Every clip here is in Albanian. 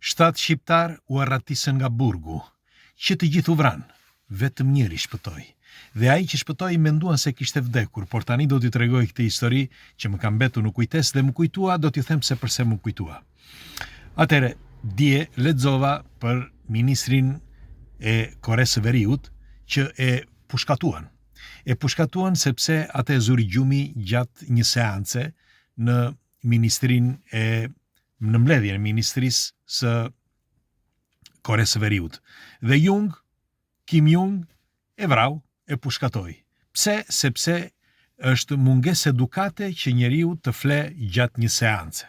7 shqiptar u arratisën nga burgu, që të gjithë u vranë, vetëm njëri shpëtoi. Dhe ai që shpëtoi menduan se kishte vdekur, por tani do t'ju tregoj këtë histori që më ka mbetur në kujtesë dhe më kujtua, do t'ju them se përse më kujtua. Atëre, dje lexova për ministrin e Koresë së Veriut që e pushkatuan. E pushkatuan sepse atë e zuri gjumi gjatë një seance në ministrin në mbledhjen e ministrisë së Koresë së Veriut. Dhe Kim Jong e vrau, e pushkatoi. Pse? Sepse është mungesë edukate që njeriu të fle gjatë një seance.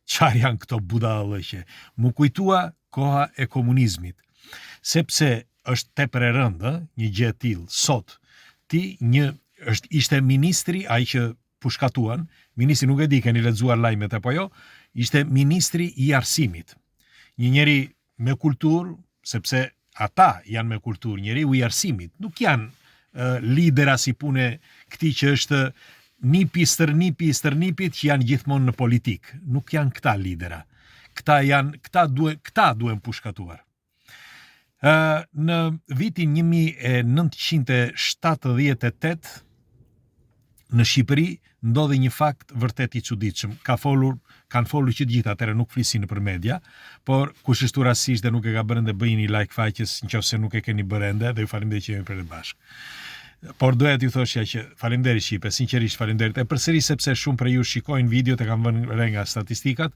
Çfarë janë këto budallëqe? Mu kujtua koha e komunizmit. Sepse është tepër e rëndë, një gjë e tillë. Sot ishte ministri ai që pushkatuan, ministri nuk e di keni lexuar lajmet apo jo, ishte ministri i arsimit. Një njeri me kulturë, sepse ata janë me kulturë, njeriu i arsimit, nuk janë lidera si pune këti që është stërnipit që janë gjithmonë në politikë. Nuk janë këta lidera. Këta duhen pushkatuar. Në vitin 1978 në Shqipëri ndodhi një fakt vërtet i çuditshëm. Kanë folur që të gjithë, atëherë nuk flisin nëpër media, por kush është rastisht dhe nuk e ka bërë ende, bëjini like faqes nëse nuk e keni bërë ende, dhe ju faleminderit që jemi për bashkë. Por doja t'ju thoshja që faleminderit Shqipe, sinqerisht faleminderit. E përsëri sepse shumë prej ju shikojnë videot, e kanë vënë re nga statistikat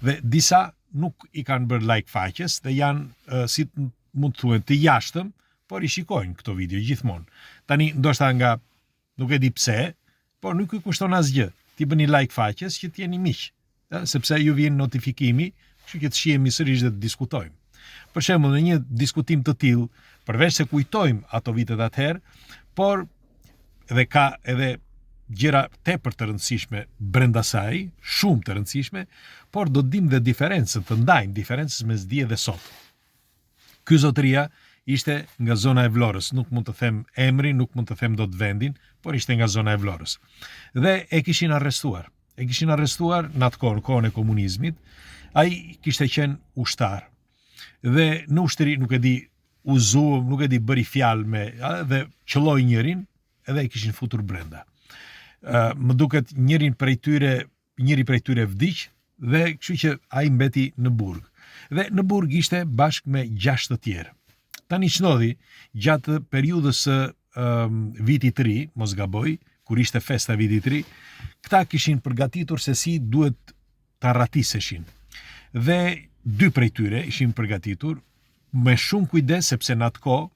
dhe disa nuk i kanë bërë like faqes dhe janë si mund të thuhen të jashtëm, por i shikojnë këto video gjithmonë. Tani ndoshta nga nuk e di pse, por nuk i kushton asgjë. Ti bëni like faqes që t'jeni miq, sepse ju vjen notifikimi, kështu që të shihemi sërish dhe të diskutojmë. Për shembull, në një diskutim të tillë, përveç se kujtojmë ato vitet atëherë, por edhe ka edhe gjëra tepër të rëndësishme brenda saj, shumë të rëndësishme, por do të dim dhe diferencën, të ndajmë diferencën mes dje dhe sot. Ky zotëria ishte nga zona e Vlorës, nuk mund të them emrin, nuk mund të them dot vendin, por ishte nga zona e Vlorës. Dhe e kishin arrestuar. E kishin arrestuar në atë kohë, në kohën e komunizmit. Ai kishte qenë ushtar. Dhe në ushtri nuk e di nuk e di bëri fjalë me dhe qelloi njërin, edhe e kishin futur brenda. Më duket njëri prej tyre vdiq dhe kështu që ai mbeti në burg. Dhe në burg ishte bashkë me 6 të tjerë. Tani ç'ndodhi gjatë periudhës së vitit të ri, mos gaboj, kur ishte festa vitit të ri, këta kishin përgatitur se si duhet të arratiseshin. Dhe 2 prej tyre ishin përgatitur me shumë kujdes, sepse në atë kohë,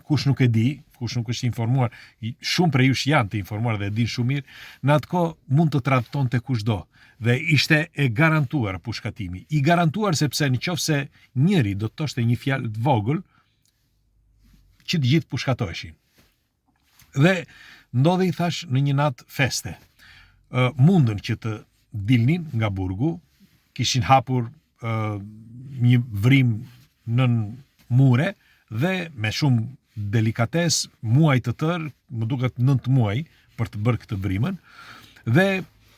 kush nuk e di, kush nuk është informuar, shumë prej jush janë të informuar dhe din shumë mirë, në atë kohë mund të trajtonte kushdo dhe ishte e garantuar pushkatimi. I garantuar sepse nëse njëri do të thoshte një fjalë të vogël, që të gjithë pushkatoheshin. Dhe ndodhi, thash, në një natë feste. Mundën që të dilnin nga burgu, kishin hapur një vrim nën mure dhe me shumë delikates, muaj të tërë, më duket 9 muaj për të bërë këtë vrimën, dhe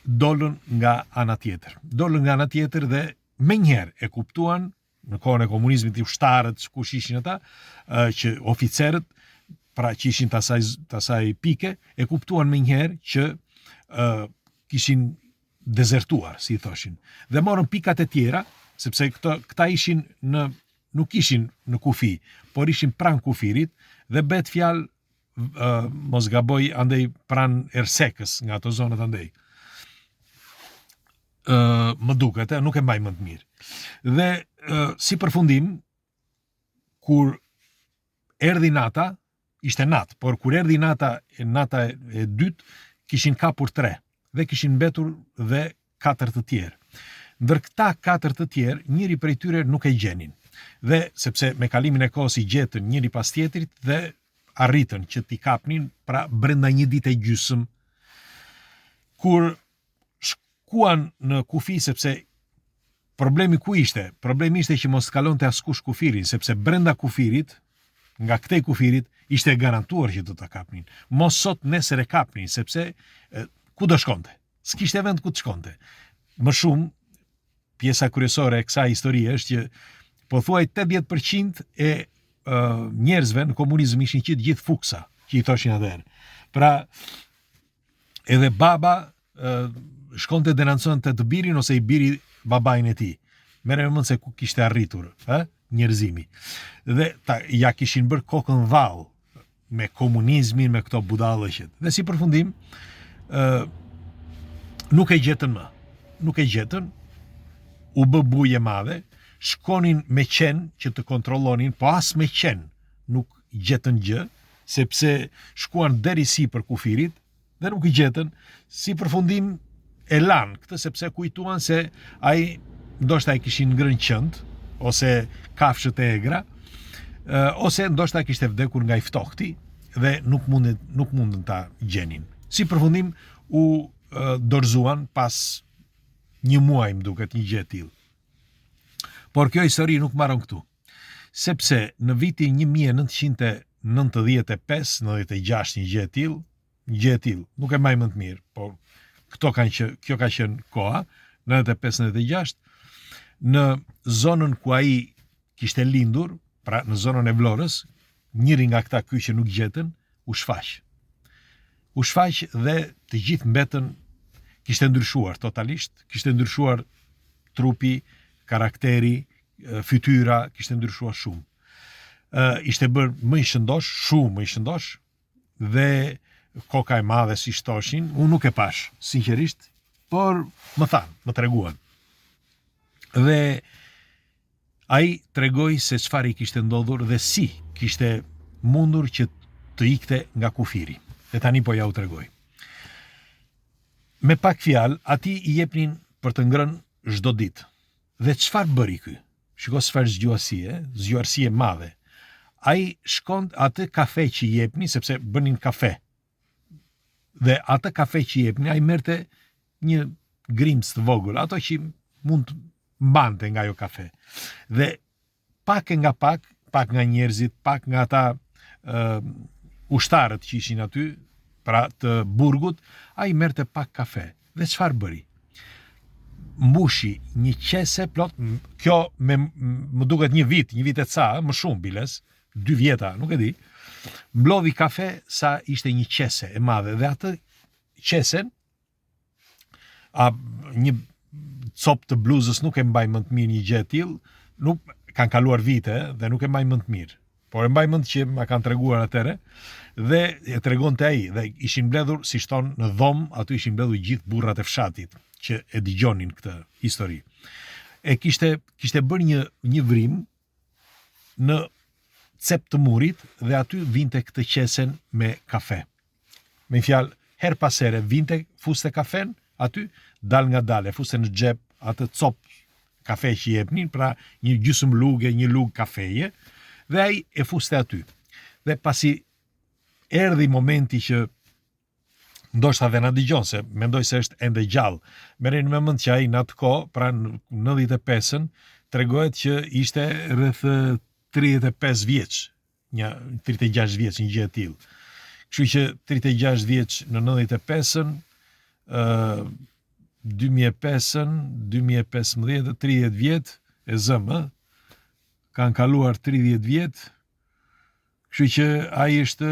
dolën nga ana tjetër. Dolën nga ana tjetër dhe menjëherë e kuptuan, në kohën e komunizmit, i ushtarët, kush ishin ata, që oficerët, pra që ishin të asaj pike, e kuptuan menjëherë që kishin dezertuar, si thoshin. Dhe morën pikat e tjera, sepse këta ishin nuk ishin në kufi, por ishin pranë kufirit, dhe bet fjalë, mos gaboj, andej pranë Ersekës, nga ato zonët andej. Më duket, nuk e mbaj më të mirë. Dhe si përfundim, kur erdhi nata, ishte natë, por kur erdhi nata e dytë, kishin kapur 3 dhe kishin mbetur dhe 4 të tjerë. Ndër këta 4 të tjerë, njëri prej tyre nuk e gjenin. Dhe sepse me kalimin e kohës i gjetën njëri pas tjetrit dhe arritën që t'i kapnin, pra brenda një dite e gjysmë, kur shkuan në kufi, sepse problemi ku ishte? Problemi ishte që mos kalonte askush kufirin, sepse brenda kufirit, nga këtej kufirit, ishte garantuar që do ta kapnin. Mos sot nesër e kapnin, sepse ku do shkonte? S'kishte vend ku të shkonte. Më shumë, pjesa kryesore e kësaj historie është që pothuaj 80% e njerëzve në komunizëm ishin që gjithë fuksa, që i thoshin atëherë. Pra, edhe baba shkonte denonconte të birin ose i biri babain e tij. Merre mend se ku kishte arritur, njerëzimi. Dhe ja kishin bërë kokën vallë me komunizmin, me këto budallëqet. Dhe si përfundim, nuk e gjetën më. Nuk e gjetën, u bë buje madhe, shkonin me qenë që të kontrollonin, po as me qenë nuk gjetën gjë, sepse shkuan deri sipër kufirit dhe nuk i gjetën. Si përfundim e lanë këtë, sepse kujtuan se ai ndoshta e kishin ngrënë qend ose kafshët e egra, ose ndoshta kishte vdekur nga i ftohti dhe nuk mundën ta gjenin. Si përfundim u dorëzuan pas një muaj, më duket, një gjë e tillë. Por kjo histori nuk mbaron këtu, sepse në vitin 1995-96 një gjë e tillë, nuk e mbaj më të mirë, por kjo ka qenë koha, 95-96, në zonën ku ai kishte lindur, pra në zonën e Vlorës, njëri nga këta ky që nuk gjetën, u shfaq. U shfaq dhe të gjithë mbetën, kishte ndryshuar totalisht, kishte ndryshuar trupi, karakteri, fytyra, kishte ndryshuar shumë. Ishte bërë më i shëndosh, shumë më i shëndosh, dhe koka e madhe si shtoshin, unë nuk e pash, sinqerisht, por më thanë, më treguan. Dhe ai tregoi se çfarë i kishte ndodhur dhe si kishte mundur që të ikte nga kufiri. Dhe tani po ja u tregoj. Me pak fjalë, ati i jepnin për të ngrënë çdo ditë. Dhe çfarë bëri ky? Shiko çfarë zgjuarësie madhe. Ai shkon atë kafe që i jepni, sepse bënin kafe. Dhe atë kafe që i jepni, ai merrte një grimc të vogël, ato që mund të mbante nga ajo kafe. Dhe pak nga njerëzit, pak nga ata ushtarët që ishin aty, pra të burgut, ai merrte pak kafe. Dhe çfarë bëri? Mbushi një qese plot, kjo më duket një vit e ca, më shumë biles, 2 vjeta, nuk e di, mblodhi kafe sa ishte një qese e madhe, dhe atë qesen, një copë të bluzës, nuk e mbaj më të mirë një gjë e tillë, nuk kanë kaluar vite dhe nuk e mbaj më të mirë. Por e mbaj mend që ma kanë treguar atëre, dhe e tregonte ai, dhe ishin mbledhur, si shton në dhomë, aty ishin mbledhur gjithë burrat e fshatit që e dëgjonin këtë histori. E kishte bërë një vrim në cep të murit dhe aty vinte këtë qesen me kafe. Me fjalë, her pas here vinte, fuste kafen aty, dal nga dal, e fuste në xhep atë copë kafe që jepnin, pra një gjysmë lugë, një lugë kafeje, dhe ai e fuste aty. Dhe pasi erdhi momenti që ndoshta dhe na dëgjon, se mendoj se është ende gjallë. Merreni me mend që ai në atë kohë, pra në 95-ën, tregohet që ishte rreth 35 vjeç, 36 vjeç, një gjë e tillë. Kështu që 36 vjeç në 95-ën, 2005-ën, 2015, 30 vjet e zëmë, kanë kaluar 30 vjet, kështu që ai është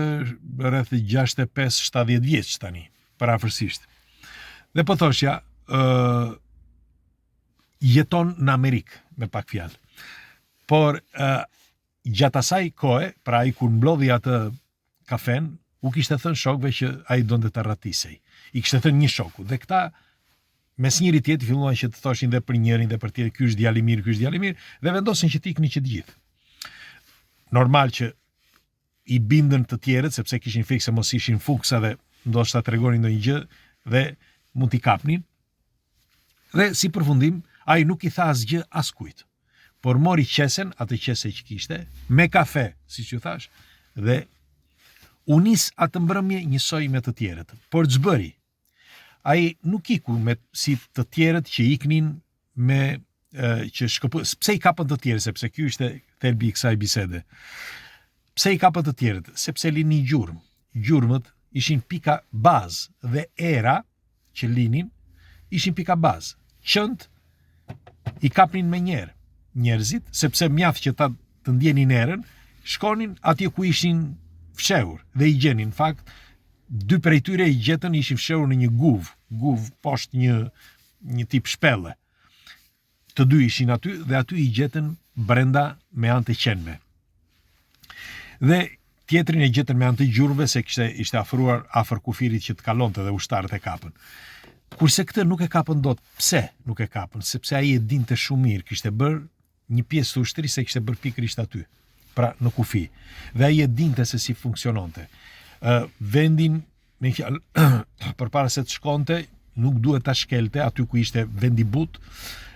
rreth 65-70 vjeç tani, parafërsisht. Dhe po thoshja, jeton në Amerikë, me pak fjalë. Por gjatë asaj kohe, pra ai kur mblodhi atë kafen, u kishte thënë shokëve që ai donte ta rratisej. I kishte thënë një shoku, dhe këta mes njëri tjetrit filluan që të thoshin dhe për njërin dhe për tjetrin, ky është djalë i mirë, dhe vendosin që të iknin që të gjithë. Normal që i bindën të tjerët, sepse kishin frikë se mos ishin fuksa dhe ndoshta tregonin ndonjë gjë dhe mund t'i kapnin. Dhe si përfundim, ai nuk i tha asgjë askujt, por mori qesen, atë qese që kishte, me kafe, siç ju thash, dhe u nis atë mbrëmje njësoj me të tjerët. Por ç'bëri? Ai nuk iku si të tjerët që iknin me pse i kapën të tjerët, sepse ky ishte thelbi i kësaj bisede. Pse i kapën të tjerët? Sepse lini gjurmë. Gjurmët ishin pika bazë dhe era që linin ishin pika bazë. Qënt i kapnin me njerë njerëzit, sepse mjaft që ta të ndjenin erën, shkonin atje ku ishin fshehur dhe i gjenin. Në fakt, 2 prej tyre i gjetën ishin fshehur në një guv poshtë një tip shpelle. Të 2 ishin aty dhe aty i gjetën brenda me anë të qenme. Dhe tjetrin e gjetën me anë të gjurmëve se ishte afruar afër kufirit që të kalonte dhe ushtarët e kapën. Kurse këtë nuk e kapën dot. Pse nuk e kapën? Sepse ai e dinte shumë mirë, kishte bërë një pjesë të ushtrisë se kishte bërë pikërisht aty, pra në kufi. Dhe ai e dinte se si funksiononte. Vendin, me fjalë, përpara se të shkonte, nuk duhet ta shkelte aty ku ishte vendi but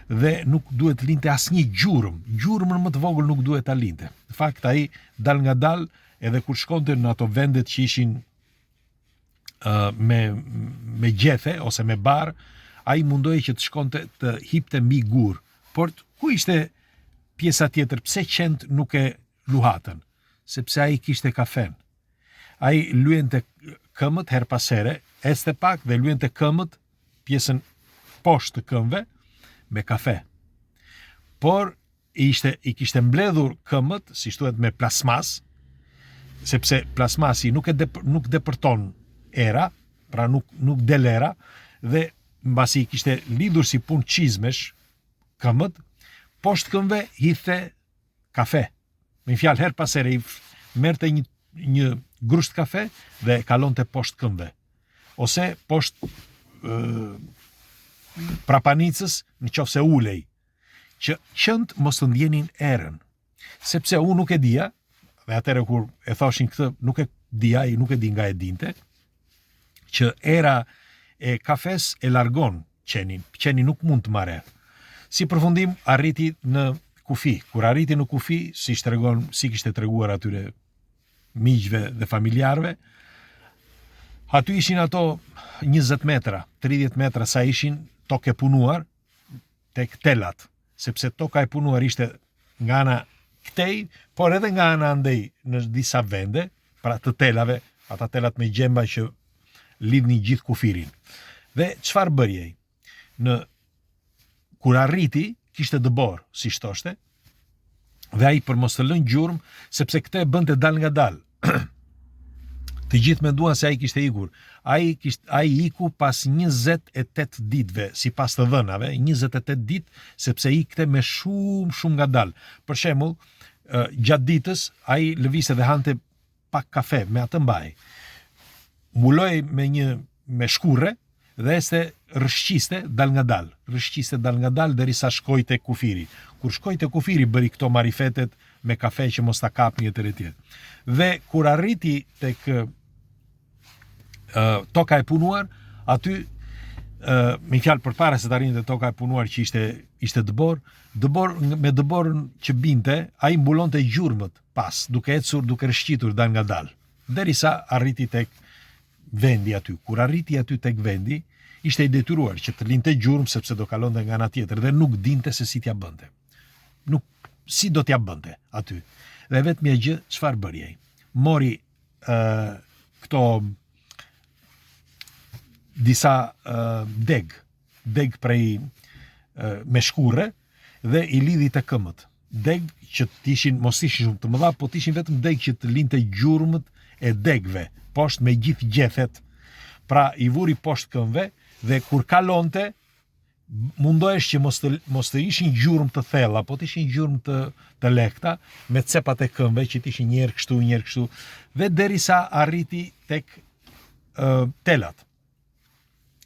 dhe nuk duhet linte asnjë gjurmë. Gjurmën më të vogël nuk duhet ta linte. Në fakt ai dal nga dal edhe kur shkonte në ato vendet që ishin me gjethe ose me bar, ai mundohej që të shkonte të hipte mbi gur. Por ku ishte pjesa tjetër? Pse qend nuk e luhatën? Sepse ai kishte kafen. Ai lyente këmbët her pas here, ecte pak dhe lyente këmbët pjesën poshtë të këmbëve me kafe. Por i kishte mbledhur këmbët, si thuhet, me plasmas, sepse plasmasi nuk depërton era, pra nuk del era, dhe mbasi i kishte lidhur si punë çizmesh këmbët, poshtë këmbëve hidhte kafe. Me fjalë, her pas here i merrte një grusht kafe dhe kalonte poshtë këmbëve. Ose poshtë prapanicës në qoftë se ulej, që qënd mos të ndjenin erën. Sepse unë nuk e dija, dhe atëherë kur e thoshin këtë, nuk e dija, nuk e di nga e dinte, që era e kafes e largon qenin. Qeni nuk mund të marrë. Si përfundim, arriti në kufi. Kur arriti në kufi, si kishte treguar atyre miqve dhe familjarve, aty ishin ato 20 metra, 30 metra sa ishin tokë e punuar tek telat, sepse toka e punuar ishte nga ana këtej, por edhe nga ana andej në disa vende, pra të telave, ata telat me gjemba që lidhni gjithë kufirin. Dhe çfarë bërjej? Kur arriti, kishte dëbor, si shtoshte, dhe ai për mos të lënë gjurmë, sepse këtë e bënte dal nga dal. Të gjithë menduan se ai kishte ikur. Ai iku pas 28 ditëve, sipas të dhënave, 28 ditë, sepse ikte me shumë nga dal. Për shembull, gjatë ditës ai lëvizte dhe hante pak kafe, me atë mbaj. Mbuloi me shkurre dhe rrshqiste dal nga dal derisa shkoi te kufiri. Kur shkoi te kufiri bëri këto marifetet me kafe që mos ta kapni etj. Dhe kur arriti tek toka e punuar, aty me fjalë përpara se të arrinte toka e punuar që ishte dëbor, me dëborën që binte, ai mbulonte gjurmët pas, duke ecur, duke rrshqitur dal nga dal, derisa arriti tek vendi aty. Kur arriti aty tek vendi, ishte i detyruar që të linte gjurmë sepse do kalonte nga ana tjetër dhe nuk dinte se si t'ja bënte. Si do t'ja bënte aty. Dhe vetëm një gjë, çfarë bëri ai? Mori këto disa deg prej me shkurre dhe i lidhi të këmbët. Deg që mos ishin shumë të mëdha, po t'ishin vetëm deg që të linte gjurmët e degve, poshtë me gjithë gjethet. Pra i vuri poshtë këmbëve dhe kur kalonte, mundohesh që mos të ishin gjurmë të thella, po të ishin gjurmë të lehta, me cepat e këmbëve që t'ishin njerë kështu, dhe derisa arriti tek telat.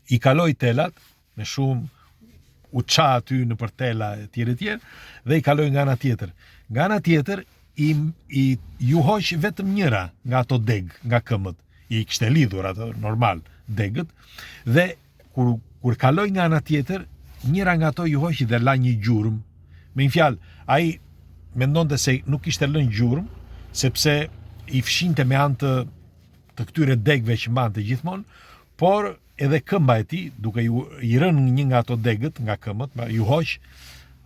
I kaloi telat, me shumë u qa aty në për tela tjere, dhe i kaloi nga ana tjetër. Nga ana tjetër, i ju hoq vetëm njëra nga ato deg, nga këmbët. I kishte lidhur ato, normal, degët, dhe kur kaloi nga ana tjetër, njëra nga ato ju hoq dhe la një gjurmë. Me një fjalë, ai mendonte se nuk kishte lënë gjurmë, sepse i fshinte me anë të këtyre degëve që mbante gjithmonë, por edhe këmba e tij, duke i rënë një nga ato degët, nga këmbët, ju hoq,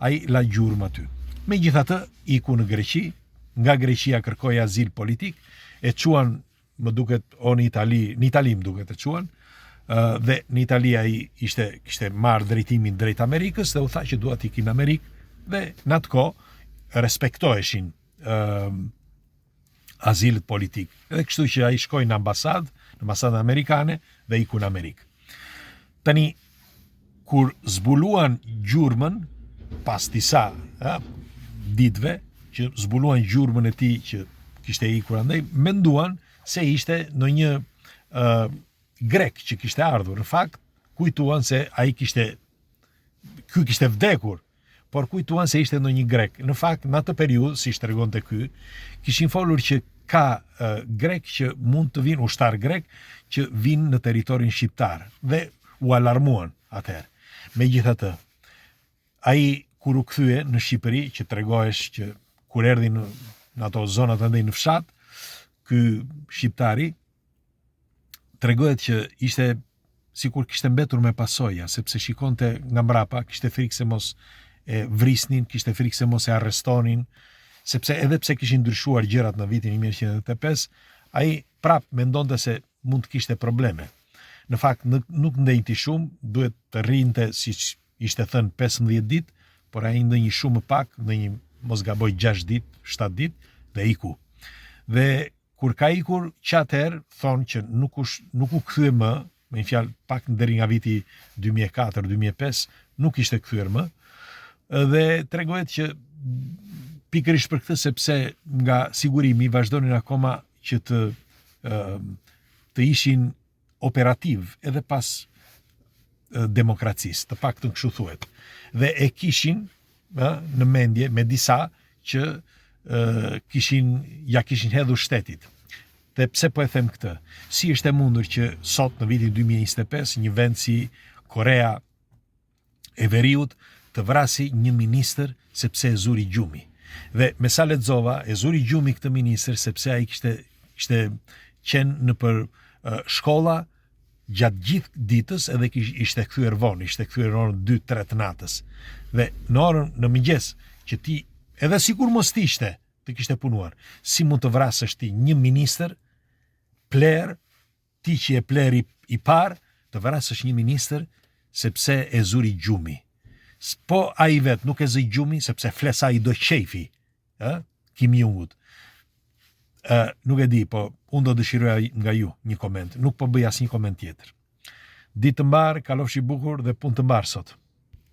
ai la gjurmë aty. Megjithatë, iku në Greqi, nga Greqia kërkoi azil politik, e quan, më duket, o në Itali më duket e quan, dhe në Itali ai kishte marrë drejtimin drejt Amerikës dhe u tha që dua të ikin në Amerikë dhe në atë kohë respektoheshin azilit politik. Edhe kështu që ai shkoi në ambasadën amerikane dhe iku në Amerikë. Tani kur zbuluan gjurmën pas disa ditëve që zbuluan gjurmën e tij që kishte ikur andaj, menduan se ishte në një grek që kishte ardhur. Në fakt, kujtuan se ky kishte vdekur, por kujtuan se ishte ndonjë grek. Në fakt, në atë periudhë, si tregonte ky, kishin folur që ka grek që mund të vinë, ushtar grek që vinë në territorin shqiptar dhe u alarmuan atëherë. Megjithatë, ai kur u kthye në Shqipëri, që tregohesh që kur erdhi në ato zonat andaj në fshat, ky shqiptari tregohet që ishte sikur kishte mbetur me pasoja, sepse shikonte nga mbrapa, kishte frikë se mos e vrisnin, kishte frikë se mos e arrestonin, sepse edhe pse kishin ndryshuar gjërat në vitin 1995, ai prap mendonte se mund të kishte probleme. Në fakt nuk ndejti shumë, duhet të rrinte siç ishte thënë 15 ditë, por ai ndonjë shumë më pak, ndonjë mos gaboj 6 ditë, 7 ditë dhe iku. Dhe kur ka ikur atëherë thonë që nuk u kthye më, me një fjalë pak deri nga viti 2004-2005 nuk ishte kthyer më, dhe tregohet që pikërisht për këtë sepse nga sigurimi vazhdonin akoma që të ishin operativ edhe pas demokracisë, të paktën kështu thuhet. Dhe e kishin në mendje me disa që ja kishin hedhur shtetit. Dhe pse po e them këtë? Si është e mundur që sot në vitin 2025 një vend si Korea e Veriut të vrasi një ministër sepse e zuri gjumi. Dhe me sa lexova, e zuri gjumi këtë ministër sepse ai kishte qenë në për shkolla gjatë gjithë ditës edhe ishte kthyer vonë, ishte kthyer orën 2-3 të natës. Dhe në orën në mëngjes që ti edhe sikur mos ishte të kishte punuar, si mund të vrasësh ti një ministër pler, ti që e pleri i parë, të vrasësh një ministër sepse e zuri gjumi. Po ai vet nuk e zë gjumi sepse flesa i do qefi, Kim Jong-ut. Nuk e di, po unë do dëshiroja nga ju një koment, nuk po bëj asnjë koment tjetër. Ditë të mbar, kalofshi bukur dhe punë të mbar sot.